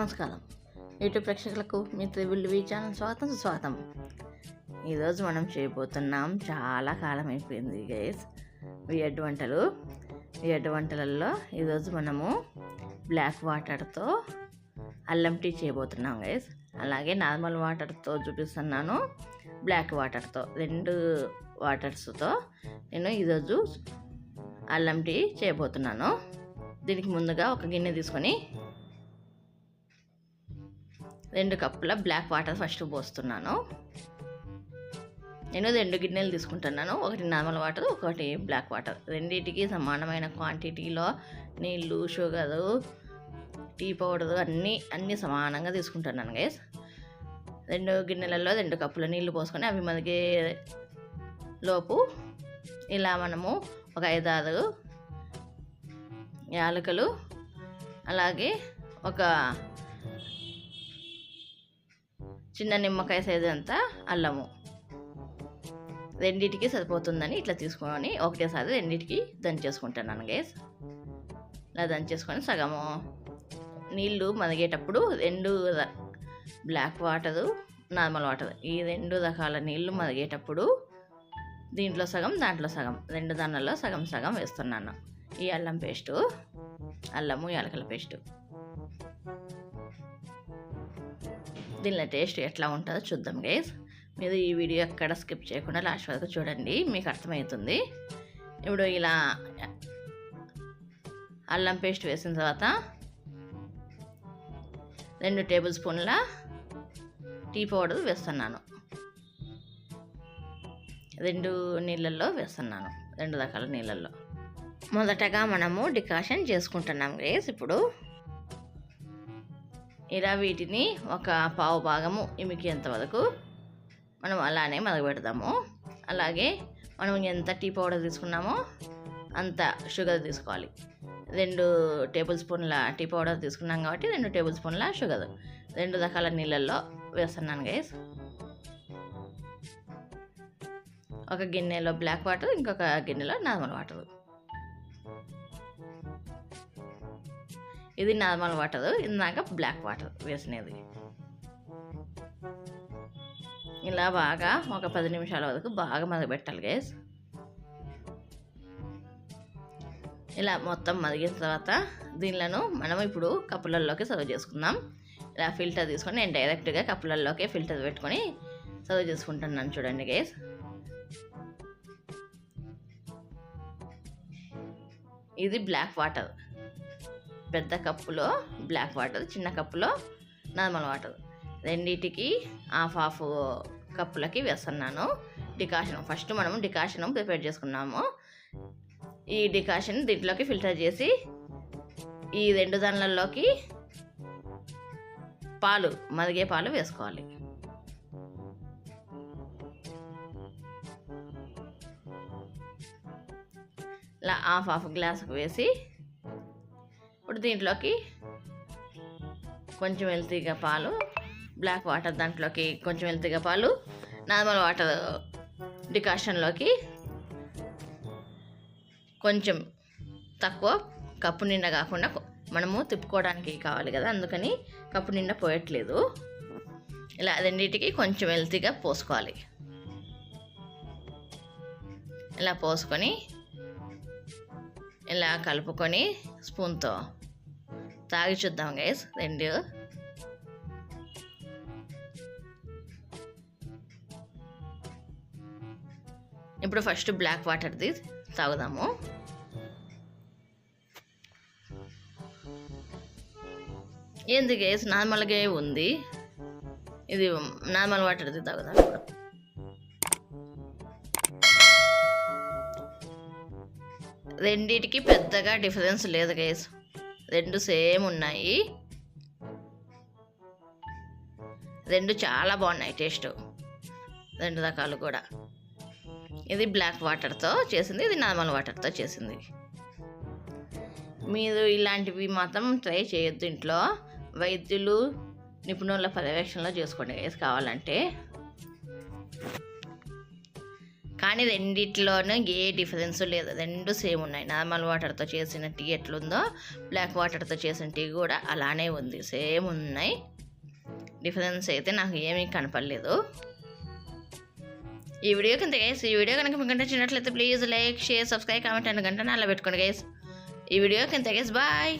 నమస్కారం. యూట్యూబ్ ప్రేక్షకులకు మీ త్రిబుల్వి ఛానల్ స్వాగతం. ఈరోజు మనం చేయబోతున్నాం, చాలా కాలం అయిపోయింది గైస్, వియర్డ్ వంటలలో ఈరోజు మనము బ్లాక్ వాటర్తో అల్లం టీ చేయబోతున్నాం గైస్. అలాగే నార్మల్ వాటర్తో చూపిస్తున్నాను, బ్లాక్ వాటర్తో, రెండు వాటర్స్తో నేను ఈరోజు అల్లం టీ చేయబోతున్నాను. దీనికి ముందుగా ఒక గిన్నె తీసుకొని 2 కప్పుల బ్లాక్ వాటర్ ఫస్ట్ పోస్తున్నాను. నేను 2 గిన్నెలు తీసుకుంటున్నాను, ఒకటి నార్మల్ వాటర్, ఒకటి బ్లాక్ వాటర్. రెండింటికి సమానమైన క్వాంటిటీలో నీళ్ళు, షుగరు, టీ పౌడరు అన్నీ సమానంగా తీసుకుంటున్నాను గైస్. 2 గిన్నెలలో 2 కప్పుల నీళ్ళు పోసుకొని అవి మరిగే లోపు ఇలా మనము ఒక 5-6 యాలకులు, అలాగే ఒక చిన్న నిమ్మకాయ సైజు అంతా అల్లము, రెండింటికి సరిపోతుందని ఇట్లా తీసుకొని ఒకటేసారి రెండింటికి దంచేసుకుంటున్నాను గైస్. ఇలా దంచేసుకొని సగము నీళ్ళు మరిగేటప్పుడు 2 బ్లాక్ వాటరు, నార్మల్ వాటర్, ఈ 2 రకాల నీళ్ళు మరిగేటప్పుడు దీంట్లో సగం, దాంట్లో సగం, 2 దానిలో సగం సగం వేస్తున్నాను ఈ అల్లం పేస్టు, అల్లము యాలకుల పేస్టు. దీనిలో టేస్ట్ ఎట్లా ఉంటుందో చూద్దాం గైస్. మీరు ఈ వీడియో ఎక్కడ స్కిప్ చేయకుండా లాస్ట్ వరకు చూడండి, మీకు అర్థమవుతుంది. ఇప్పుడు ఇలా అల్లం పేస్ట్ వేసిన తర్వాత 2 టేబుల్ స్పూన్ల టీ పౌడర్ వేస్తున్నాను. 2 నీళ్ళల్లో వేస్తున్నాను, 2 రకాల నీళ్ళల్లో. మొదటగా మనము డికాషన్ చేసుకుంటున్నాం గైస్. ఇప్పుడు ఇలా వీటిని ఒక పావు భాగము ఇమికేంత వరకు మనం అలానే మరగబెడదాము. అలాగే మనం ఎంత టీ పౌడర్ తీసుకున్నామో అంత షుగర్ తీసుకోవాలి. 2 టేబుల్ స్పూన్ల టీ పౌడర్ తీసుకున్నాం కాబట్టి 2 టేబుల్ స్పూన్ల షుగర్ 2 రకాల నీళ్ళల్లో వేస్తున్నాను గైస్. ఒక గిన్నెలో బ్లాక్ వాటర్, ఇంకొక గిన్నెలో నార్మల్ వాటర్. ఇది నార్మల్ వాటర్, ఇందాక బ్లాక్ వాటర్ వేసినది. ఇలా బాగా ఒక 10 నిమిషాల వరకు బాగా మరగబెట్టాలి గైస్. ఇలా మొత్తం మరిగిన తర్వాత దీనిలను మనం ఇప్పుడు కప్పులలోకి సర్వ్ చేసుకుందాం. ఇలా ఫిల్టర్ తీసుకొని నేను డైరెక్ట్గా కప్పులలోకి ఫిల్టర్ పెట్టుకొని సర్వ్ చేసుకుంటున్నాను. చూడండి గైస్, ఇది బ్లాక్ వాటర్, పెద్ద కప్పులో బ్లాక్ వాటర్, చిన్న కప్పులో నార్మల్ వాటర్, రెండింటికి హాఫ్ కప్పులకి వేస్తున్నాను డికాషన్. ఫస్ట్ మనం డికాషన్ ప్రిపేర్ చేసుకున్నాము. ఈ డికాషన్ దీంట్లోకి ఫిల్టర్ చేసి ఈ 2 దానిలలోకి పాలు, మరిగే పాలు వేసుకోవాలి. ఇలా హాఫ్ గ్లాసుకు వేసి ఇప్పుడు దీంట్లోకి కొంచెం వెల్తీగా పాలు, బ్లాక్ వాటర్ దాంట్లోకి కొంచెం వెల్తీగా పాలు, నార్మల్ వాటర్ డికాషన్లోకి కొంచెం తక్కువ, కప్పు నిండా కాకుండా మనము తిప్పుకోవడానికి కావాలి కదా, అందుకని కప్పు నిండా పోయట్లేదు. ఇలా రెండింటికి కొంచెం వెల్తీగా పోసుకోవాలి. ఇలా పోసుకొని ఇలా కలుపుకొని స్పూన్తో తాగి చూద్దాం గైస్. 2 ఇప్పుడు ఫస్ట్ బ్లాక్ వాటర్ది తాగుదాము. ఏంది గైస్, నార్మల్గా ఉంది, ఇది నార్మల్ వాటర్ది తాగుదాం. ఇప్పుడు రెండిటికి పెద్దగా డిఫరెన్స్ లేదు గైస్, 2 సేమ్ ఉన్నాయి. 2 చాలా బాగున్నాయి టేస్ట్, 2 రకాలు కూడా. ఇది బ్లాక్ వాటర్తో చేసింది, ఇది నార్మల్ వాటర్తో చేసింది. మీరు ఇలాంటివి మాత్రం ట్రై చేయొద్దు ఇంట్లో, వైద్యులు నిపుణుల పర్యవేక్షణలో చేసుకోండి గైస్ కావాలంటే. కానీ రెండిట్లోనూ ఏ డిఫరెన్స్ లేదు, రెండు సేమ్ ఉన్నాయి. నార్మల్ వాటర్తో చేసిన టీ ఎట్లుందో బ్లాక్ వాటర్తో చేసిన టీ కూడా అలానే ఉంది, సేమ్ ఉన్నాయి. డిఫరెన్స్ అయితే నాకు ఏమీ కనపడలేదు. ఈ వీడియో కింద గైస్, ఈ వీడియో కనుక మీకు నచ్చినట్లయితే please like, share, subscribe, comment and గంట అలా పెట్టుకోండి గైస్. ఈ వీడియో కింద గైస్, బాయ్.